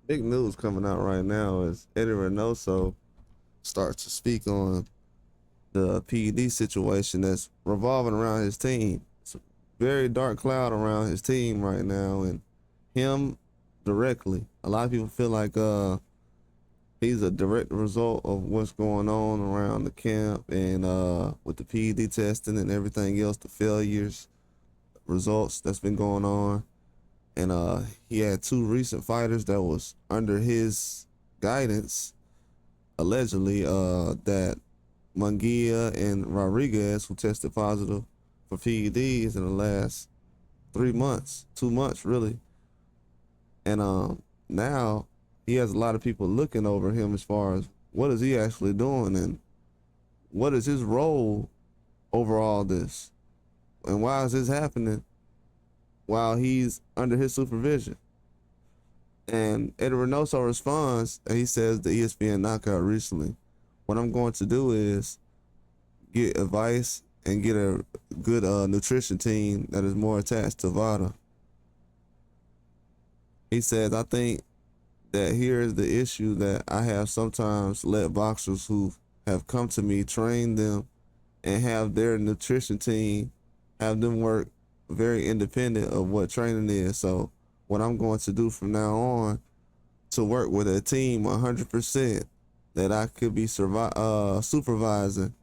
Big news coming out right now is Eddy Reynoso starts to speak on the PED situation that's revolving around his team. It's a very dark cloud around his team right now, and him directly. A lot of people feel like he's a direct result of what's going on around the camp and with the PED testing and everything else, the failures, results that's been going on. And he had two recent fighters that was under his guidance, allegedly, that Munguia and Rodriguez, who tested positive for PEDs in the last 3 months, 2 months really. And now he has a lot of people looking over him as far as what is he actually doing and what is his role over all this, and why is this happening while he's under his supervision. And Eddy Reynoso responds, and he says the ESPN knockout recently. What I'm going to do is get advice and get a good nutrition team that is more attached to Vada. He says, I think that here is the issue that I have sometimes let boxers who have come to me train them and have their nutrition team have them work very independent of what training is. So what I'm going to do from now on to work with a team 100% that I could be supervising,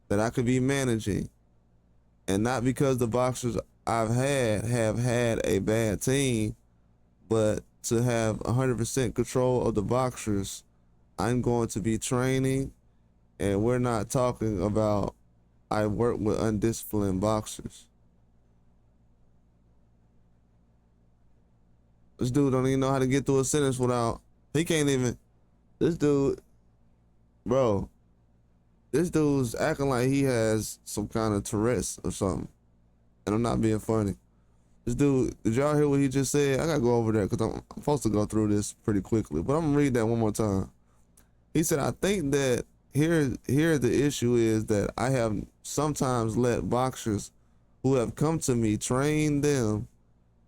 that I could be managing, and not because the boxers I've had have had a bad team, but to have 100% control of the boxers I'm going to be training. And we're not talking about I work with undisciplined boxers. This dude don't even know how to get through a sentence without, he can't even, this dude, bro, this dude's acting like he has some kind of Tourette's or something. And I'm not being funny. This dude, did y'all hear what he just said? I gotta go over there because I'm supposed to go through this pretty quickly, but I'm gonna read that one more time. He said, I think that here the issue is that I have sometimes let boxers who have come to me train them,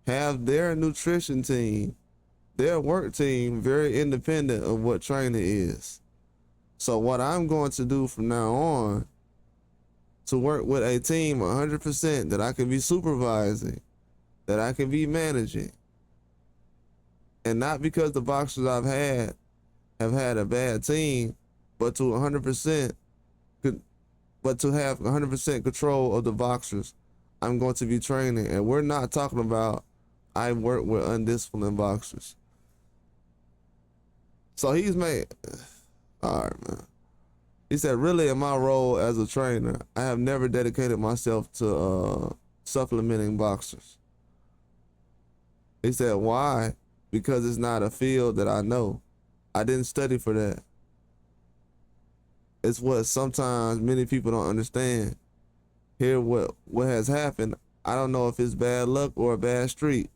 have their nutrition team, their work team very independent of what training is. So what I'm going to do from now on to work with a team 100% that I can be supervising, that I can be managing. And not because the boxers I've had have had a bad team, but to 100%, but to have 100% control of the boxers I'm going to be training. And we're not talking about I work with undisciplined boxers. So he's made, all right, man. He said, really in my role as a trainer, I have never dedicated myself to supplementing boxers. He said, why? Because it's not a field that I know. I didn't study for that. It's what sometimes many people don't understand. Here, what has happened, I don't know if it's bad luck or a bad streak.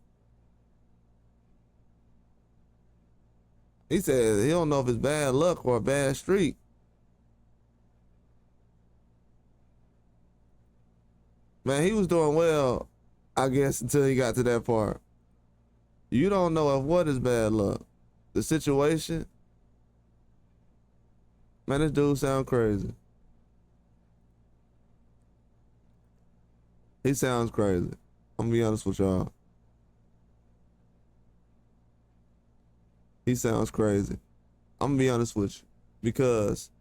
He said he don't know if it's bad luck or a bad streak. Man, he was doing well, I guess, until he got to that part. You don't know if what is bad luck. The situation. Man, this dude sound crazy. He sounds crazy. I'm gonna be honest with y'all. He sounds crazy. I'm gonna be honest with you. Because,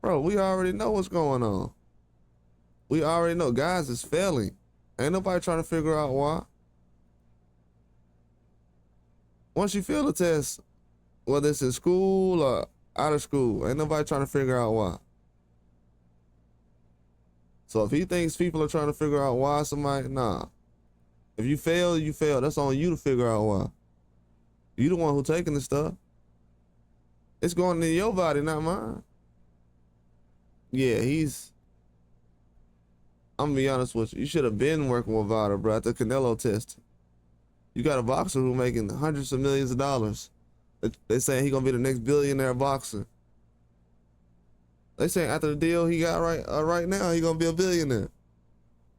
bro, we already know what's going on. We already know guys is failing. Ain't nobody trying to figure out why. Once you fail the test, whether it's in school or out of school, ain't nobody trying to figure out why. So if he thinks people are trying to figure out why somebody, nah. If you fail, you fail. That's on you to figure out why. You the one who taking the stuff. It's going into your body, not mine. Yeah, I'm gonna be honest with you. You should have been working with Vada, bro, at the Canelo test. You got a boxer who making hundreds of millions of dollars. They saying he gonna be the next billionaire boxer. They saying after the deal he got right now, he gonna be a billionaire.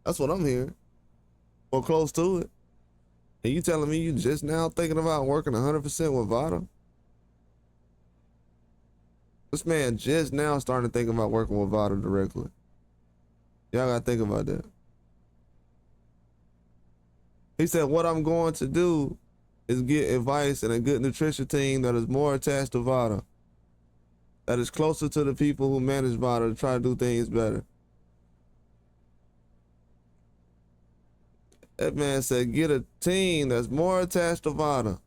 That's what I'm hearing. Or close to it. And you telling me you just now thinking about working 100% with Vada? This man just now starting to think about working with Vada directly. Y'all gotta think about that. He said, what I'm going to do is get advice and a good nutrition team that is more attached to Vada, that is closer to the people who manage Vada to try to do things better. That man said, get a team that's more attached to Vada.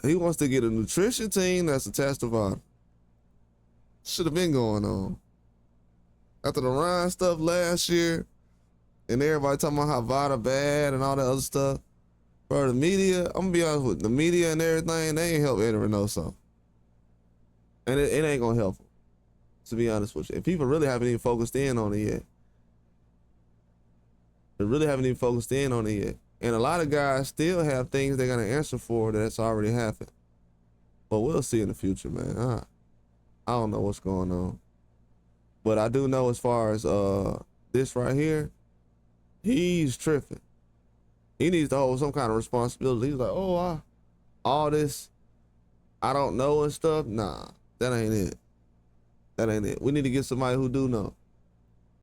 He wants to get a nutrition team that's attached to Vada. Should have been going on. After the Ryan stuff last year, and everybody talking about how Vada bad and all that other stuff, bro, the media, I'm gonna be honest with you, the media and everything, they ain't help Eddy Reynoso. And it ain't gonna help him, to be honest with you. And people really haven't even focused in on it yet. They really haven't even focused in on it yet. And a lot of guys still have things they're gonna answer for that's already happened. But we'll see in the future, man. I don't know what's going on. But I do know as far as this right here, he's tripping. He needs to hold some kind of responsibility. He's like, oh, all this I don't know and stuff. Nah, that ain't it. That ain't it. We need to get somebody who do know.